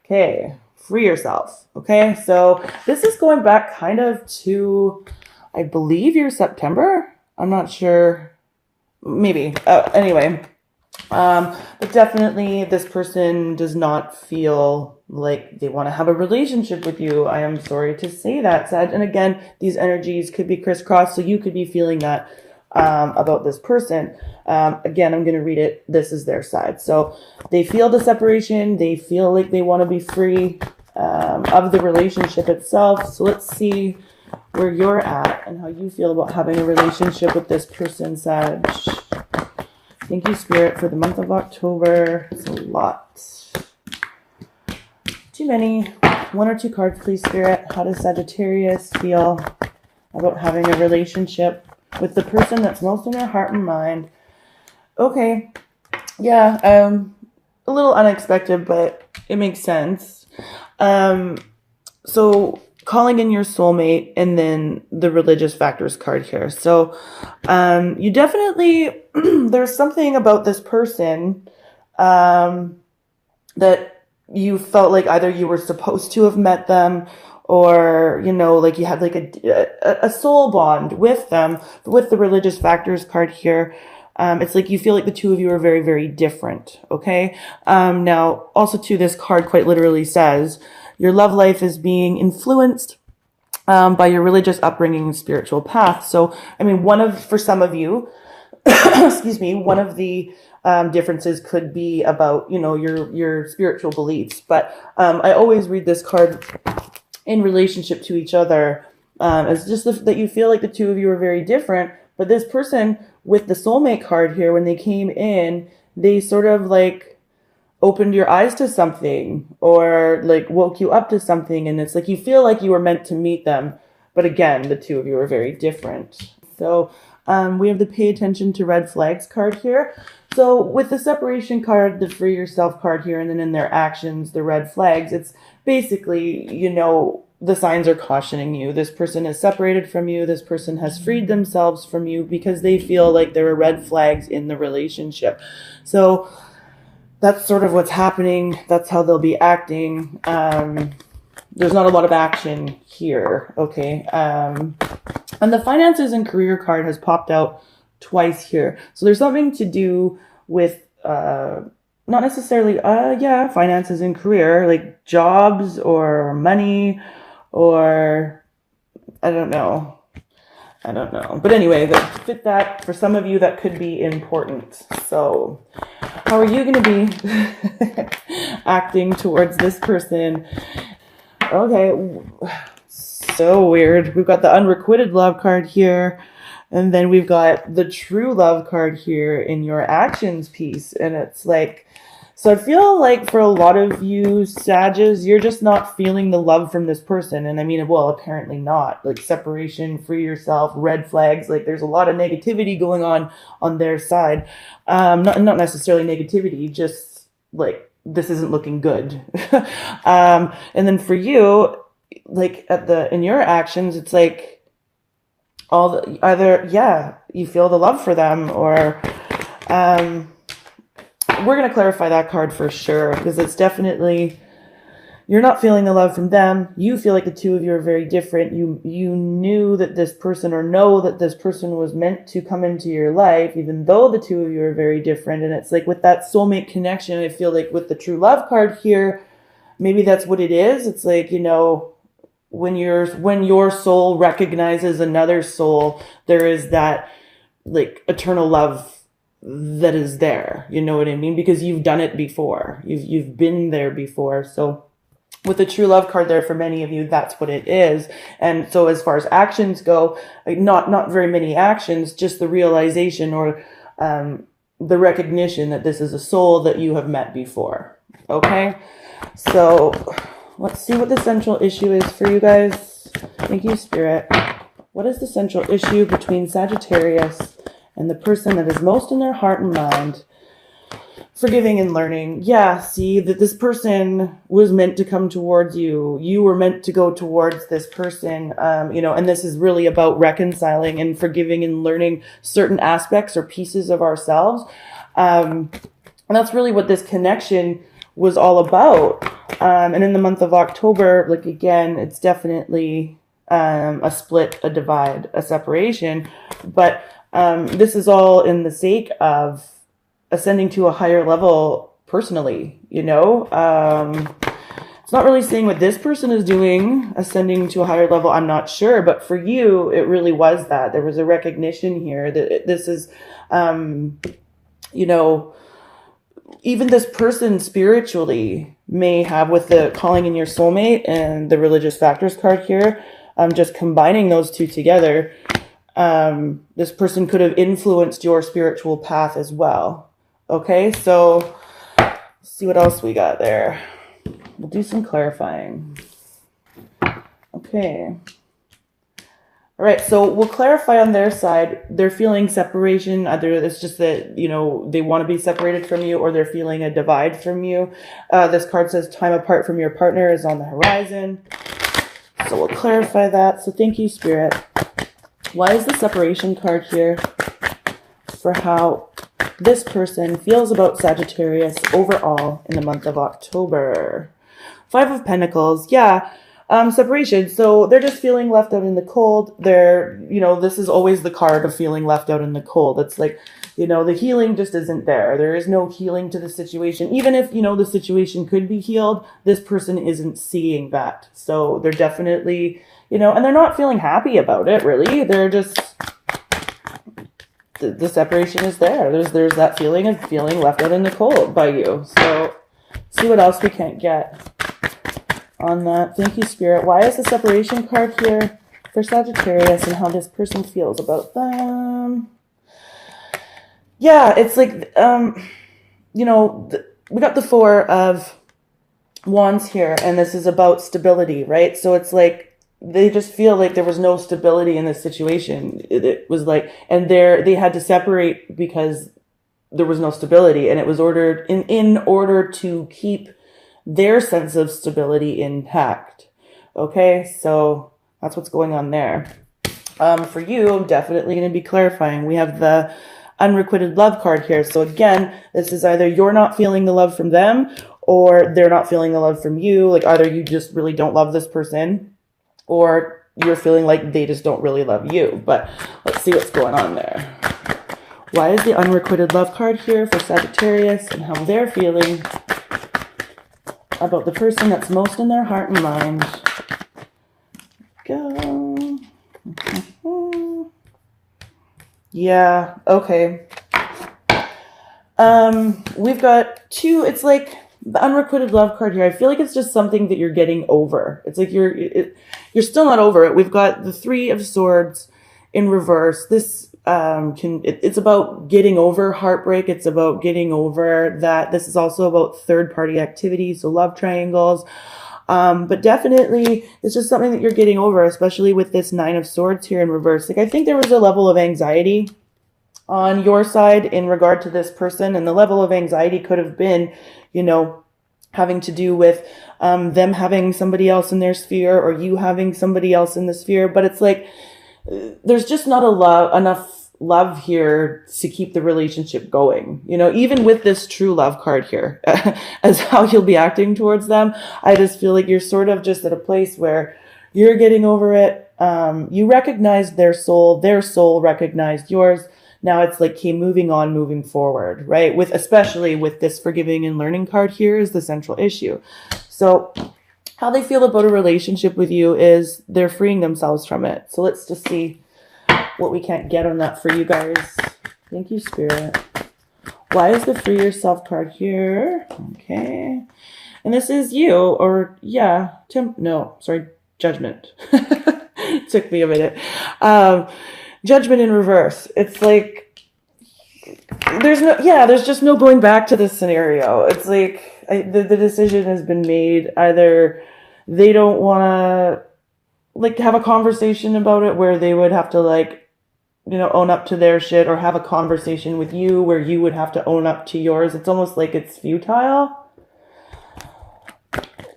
Okay, free yourself. Okay, so this is going back kind of to, I believe, your September. I'm not sure. Maybe. Anyway, but definitely this person does not feel like they want to have a relationship with you. I am sorry to say that, Sag. And again, these energies could be crisscrossed, so you could be feeling that about this person. Again, I'm going to read it. This is their side. So they feel the separation. They feel like they want to be free of the relationship itself. So let's see where you're at and how you feel about having a relationship with this person, Sag. Thank you, Spirit, for the month of October. It's a lot. Too many. One or two cards, please, Spirit. How does Sagittarius feel about having a relationship with the person that's most in their heart and mind? Okay. Yeah, a little unexpected, but it makes sense. So calling in your soulmate and then the religious factors card here. So you definitely, there's something about this person that you felt like either you were supposed to have met them or, you know, like you had like a soul bond with them. With the religious factors card here, it's like you feel like the two of you are very, very different. Okay. Now also too, this card quite literally says, your love life is being influenced by your religious upbringing and spiritual path. So, I mean, for some of you, excuse me, one of the differences could be about, you know, your spiritual beliefs. But I always read this card in relationship to each other as just that you feel like the two of you are very different. But this person with the soulmate card here, when they came in, they sort of like opened your eyes to something or like woke you up to something. And it's like you feel like you were meant to meet them. But again, the two of you are very different. So we have the pay attention to red flags card here. So with the separation card, the free yourself card here, and then in their actions, the red flags, it's basically, you know, the signs are cautioning you. This person is separated from you. This person has freed themselves from you because they feel like there are red flags in the relationship. So that's sort of what's happening. That's how they'll be acting. There's not a lot of action here. Okay. And the finances and career card has popped out twice here. So there's something to do with, not necessarily, finances and career, like jobs or money or I don't know. But anyway, that fit that for some of you, that could be important. So how are you going to be acting towards this person? Okay. So weird. We've got the unrequited love card here. And then we've got the true love card here in your actions piece. And it's like, so I feel like for a lot of you Sages, you're just not feeling the love from this person. And I mean, well, apparently not. Like separation, free yourself, red flags. Like there's a lot of negativity going on their side. Not necessarily negativity, just like this isn't looking good. And then for you, like in your actions, it's like you feel the love for them or we're going to clarify that card for sure, because it's definitely, you're not feeling the love from them. You feel like the two of you are very different. You knew that this person, or know that this person was meant to come into your life, even though the two of you are very different. And it's like with that soulmate connection, I feel like with the true love card here, maybe that's what it is. It's like, you know, when your soul recognizes another soul, there is that like eternal love that is there, you know what I mean? Because you've done it before. You've been there before. So with the true love card there, for many of you, that's what it is. And so as far as actions go, not very many actions, just the realization or the recognition that this is a soul that you have met before. Okay? So let's see what the central issue is for you guys. Thank you, Spirit. What is the central issue between Sagittarius and the person that is most in their heart and mind? Forgiving and learning. Yeah, see that this person was meant to come towards you. You were meant to go towards this person, and this is really about reconciling and forgiving and learning certain aspects or pieces of ourselves. And that's really what this connection was all about. And in the month of October, like again, it's definitely a split, a divide, a separation. But this is all in the sake of ascending to a higher level personally, you know? It's not really saying what this person is doing, ascending to a higher level, I'm not sure. But for you, it really was that. There was a recognition here that this is, you know, even this person spiritually may have, with the calling in your soulmate and the religious factors card here, just combining those two together, this person could have influenced your spiritual path as well. Okay, so let's see what else we got there. We'll do some clarifying. Okay. All right, so we'll clarify on their side. They're feeling separation. Either it's just that, you know, they want to be separated from you, or they're feeling a divide from you. This card says time apart from your partner is on the horizon. So we'll clarify that. So thank you, Spirit. Why is the separation card here for how this person feels about Sagittarius overall in the month of October? 5 of Pentacles. Yeah. Separation. So they're just feeling left out in the cold. They're, you know, this is always the card of feeling left out in the cold. It's like, you know, the healing just isn't there. There is no healing to the situation. Even if, you know, the situation could be healed, this person isn't seeing that. So they're definitely, you know, and they're not feeling happy about it, really. They're just, the separation is there. There's that feeling of feeling left out in the cold by you. So see what else we can't get on that. Thank you, Spirit. Why is the separation card here for Sagittarius and how this person feels about them? Yeah, it's like, you know, we got the 4 of Wands here, and this is about stability, right? So it's like they just feel like there was no stability in this situation. It was like, and they had to separate because there was no stability, and it was ordered in order to keep their sense of stability intact. Okay, so that's what's going on there. For you, I'm definitely going to be clarifying. We have the unrequited love card here. So again, this is either you're not feeling the love from them, or they're not feeling the love from you. Like either you just really don't love this person, or you're feeling like they just don't really love you. But let's see what's going on there. Why is the unrequited love card here for Sagittarius and how they're feeling about the person that's most in their heart and mind? Go. Yeah, okay. We've got 2, it's like the unrequited love card here. I feel like it's just something that you're getting over. It's like you're still not over it. We've got the 3 of Swords in reverse. This it's about getting over heartbreak. It's about getting over that. This is also about third party activities, so love triangles. But definitely it's just something that you're getting over, especially with this 9 of Swords here in reverse. Like I think there was a level of anxiety on your side in regard to this person, and the level of anxiety could have been, you know, having to do with them having somebody else in their sphere, or you having somebody else in the sphere. But it's like there's just not enough love here to keep the relationship going, you know, even with this true love card here as how you'll be acting towards them. I just feel like you're sort of just at a place where you're getting over it. You recognized their soul recognized yours. Now it's like, okay, moving on, moving forward, right? Especially with this forgiving and learning card here is the central issue. So how they feel about a relationship with you is they're freeing themselves from it. So let's just see what we can't get on that for you guys. Thank you, Spirit. Why is the free yourself card here? Okay. And this is you, or yeah, Judgment. Took me a minute. Judgment in reverse. It's like, there's just no going back to this scenario. It's like the decision has been made. Either they don't want to like have a conversation about it where they would have to like, you know, own up to their shit, or have a conversation with you where you would have to own up to yours. It's almost like it's futile.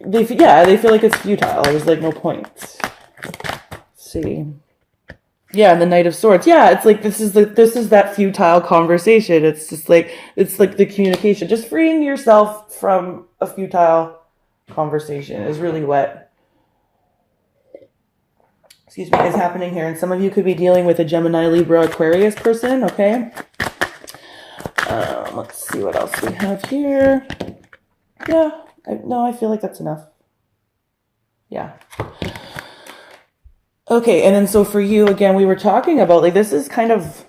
They feel like it's futile. There's like no point. Let's see. Yeah, and the Knight of Swords. Yeah, it's like this is that futile conversation. It's like the communication, just freeing yourself from a futile conversation is really what, excuse me, is happening here. And some of you could be dealing with a Gemini, Libra, Aquarius person, okay? Let's see what else we have here. Yeah, I feel like that's enough. Yeah. Okay, and then so for you, again, we were talking about, like, this is kind of,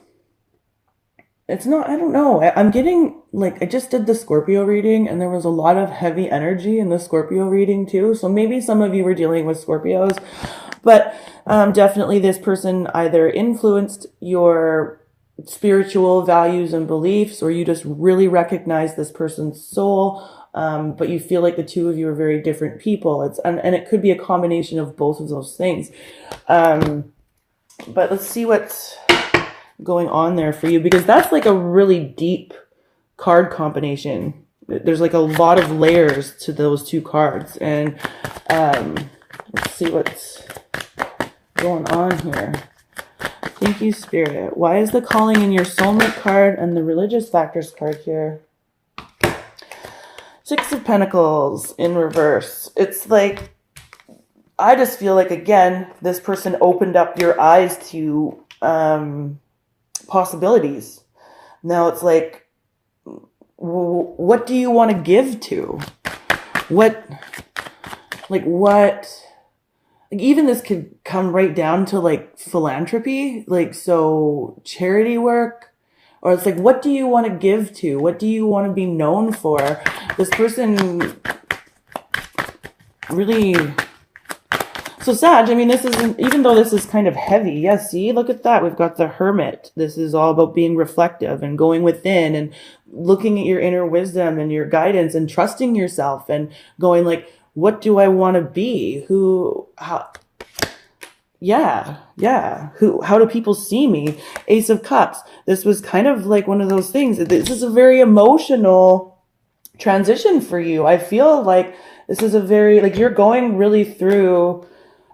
it's not, I don't know. I'm getting, like, I just did the Scorpio reading, and there was a lot of heavy energy in the Scorpio reading, too. So maybe some of you were dealing with Scorpios. But definitely this person either influenced your spiritual values and beliefs, or you just really recognize this person's soul, but you feel like the two of you are very different people. And it could be a combination of both of those things. But let's see what's going on there for you, because that's like a really deep card combination. There's like a lot of layers to those two cards. And let's see what's going on here. Thank you, Spirit. Why is the calling in your soulmate card and the religious factors card here? Six of Pentacles in reverse. It's like, I just feel like, again, this person opened up your eyes to possibilities. Now it's like, what do you want to give to? Even this could come right down to like philanthropy, like, so charity work, or it's like, what do you want to give to? What do you want to be known for? This person really, so Sag, I mean, this isn't, even though this is kind of heavy, yeah, see, look at that. We've got the Hermit. This is all about being reflective and going within and looking at your inner wisdom and your guidance and trusting yourself and going like, what do I want to be? How do people see me? Ace of Cups. This was kind of like one of those things. This is a very emotional transition for you. I feel like this is a very, like, you're going really through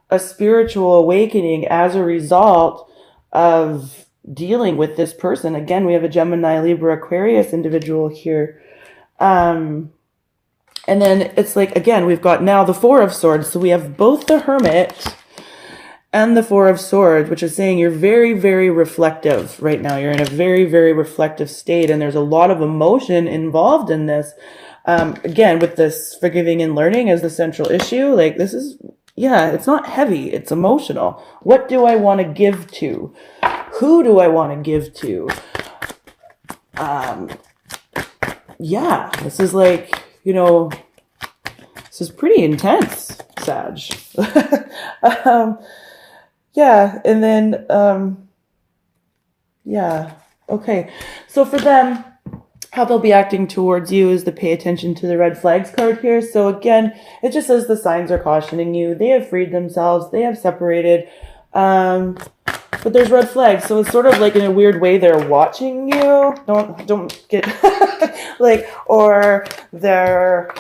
a spiritual awakening as a result of dealing with this person. Again, we have a Gemini, Libra, Aquarius individual here. And then it's like, again, we've got now the Four of Swords. So we have both the Hermit and the Four of Swords, which is saying you're very, very reflective right now. You're in a very, very reflective state. And there's a lot of emotion involved in this. Again, with this forgiving and learning as the central issue, like, this is, yeah, it's not heavy. It's emotional. What do I want to give to? Who do I want to give to? Yeah, this is like, you know, this is pretty intense, Sag. Yeah, and then, yeah, okay. So for them, how they'll be acting towards you is to pay attention to the red flags card here. So again, it just says the signs are cautioning you. They have freed themselves. They have separated. But there's red flags. So it's sort of like, in a weird way, they're watching you. Don't get like, or they're,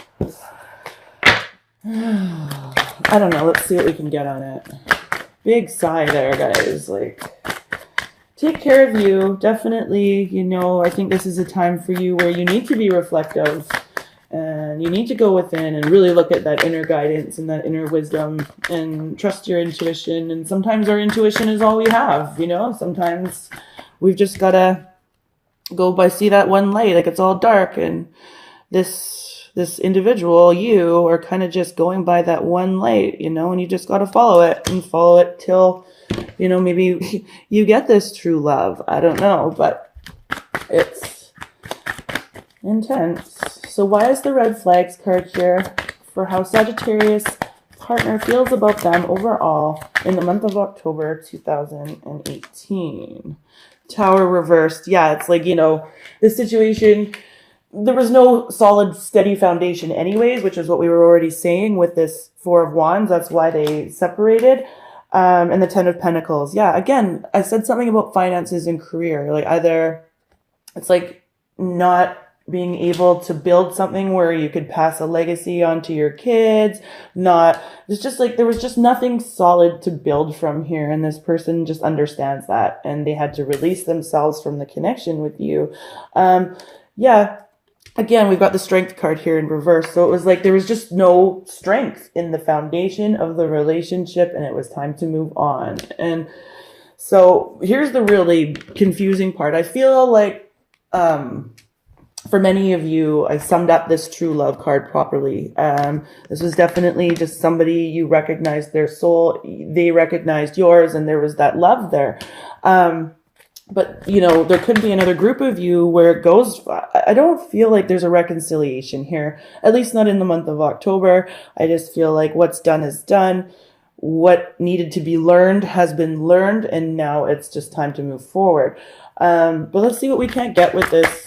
I don't know. Let's see what we can get on it. Big sigh there, guys. Like, take care of you. Definitely, you know, I think this is a time for you where you need to be reflective and you need to go within and really look at that inner guidance and that inner wisdom and trust your intuition. And sometimes our intuition is all we have, you know. Sometimes we've just got to go by, see that one light, like it's all dark, and this individual, you are kind of just going by that one light, you know, and you just got to follow it and follow it till, you know, maybe you get this true love. I don't know, but it's intense. So why is the red flags card here for how Sagittarius partner feels about them overall in the month of October 2018? Tower reversed. Yeah, it's like, you know, this situation, there was no solid, steady foundation anyways, which is what we were already saying with this Four of Wands. That's why they separated. And the Ten of Pentacles. Yeah, again, I said something about finances and career. Like, either it's like not being able to build something where you could pass a legacy onto your kids. It's just like there was just nothing solid to build from here. And this person just understands that. And they had to release themselves from the connection with you. Yeah. again, we've got the strength card here in reverse. So it was like there was just no strength in the foundation of the relationship, and it was time to move on. And so here's the really confusing part. I feel like for many of you, I summed up this true love card properly. This was definitely just somebody, you recognized their soul, they recognized yours, and there was that love there. But, there could be another group of you where it goes, I don't feel like there's a reconciliation here, at least not in the month of October. I just feel like what's done is done. What needed to be learned has been learned, and now it's just time to move forward. But let's see what we can't get with this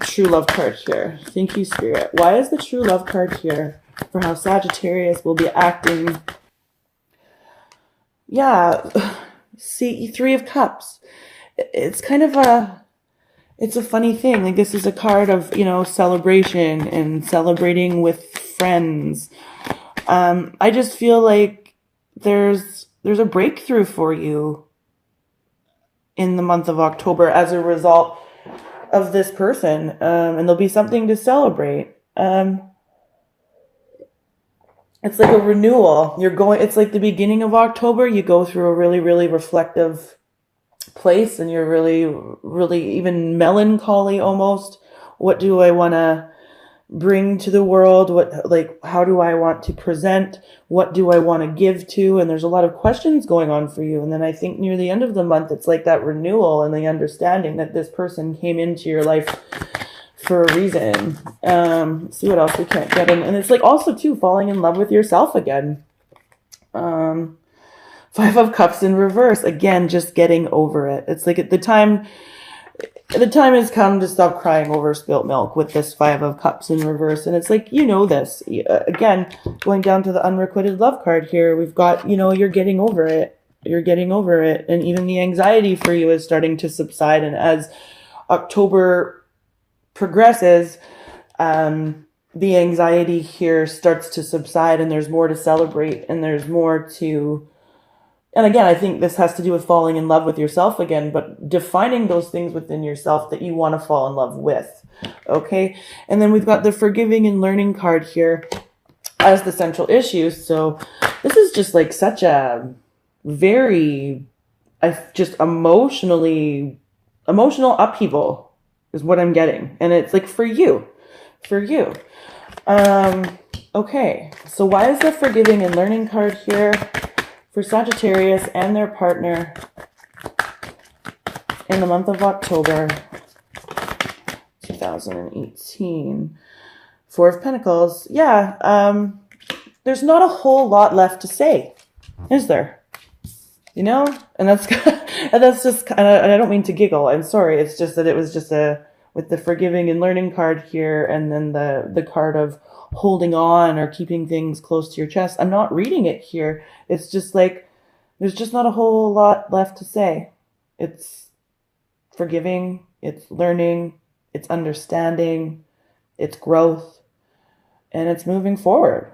true love card here. Thank you, Spirit. Why is the true love card here for how Sagittarius will be acting? Yeah, see, Three of Cups. It's kind of it's a funny thing. Like, this is a card of, celebration and celebrating with friends. I just feel like there's a breakthrough for you in the month of October as a result of this person, and there'll be something to celebrate. It's like a renewal. It's like the beginning of October. You go through a really, really reflective place, and you're really, really even melancholy almost. What do I want to bring to the world? How do I want to present? What do I want to give to? And there's a lot of questions going on for you. And then I think near the end of the month, it's like that renewal and the understanding that this person came into your life for a reason. See what else we can't get in. And it's like also too, falling in love with yourself again. Five of Cups in reverse. Again, just getting over it. It's like the time has come to stop crying over spilt milk with this Five of Cups in reverse. And it's like, this. Again, going down to the unrequited love card here, we've got, you're getting over it. You're getting over it. And even the anxiety for you is starting to subside. And as October progresses, the anxiety here starts to subside, and there's more to celebrate, and there's more to... And again, I think this has to do with falling in love with yourself again, but defining those things within yourself that you want to fall in love with. Okay? And then we've got the forgiving and learning card here as the central issue. So this is just like such a very, just emotional upheaval is what I'm getting. And it's like for you. Okay. So why is the forgiving and learning card here for Sagittarius and their partner in the month of October 2018? Four of Pentacles. Yeah, there's not a whole lot left to say, is there? And that's just kind of, and I don't mean to giggle. I'm sorry. It's just that it was just with the forgiving and learning card here, and then the card of holding on or keeping things close to your chest. I'm not reading it here. It's just like, there's just not a whole lot left to say. It's forgiving, it's learning, it's understanding, it's growth, and it's moving forward.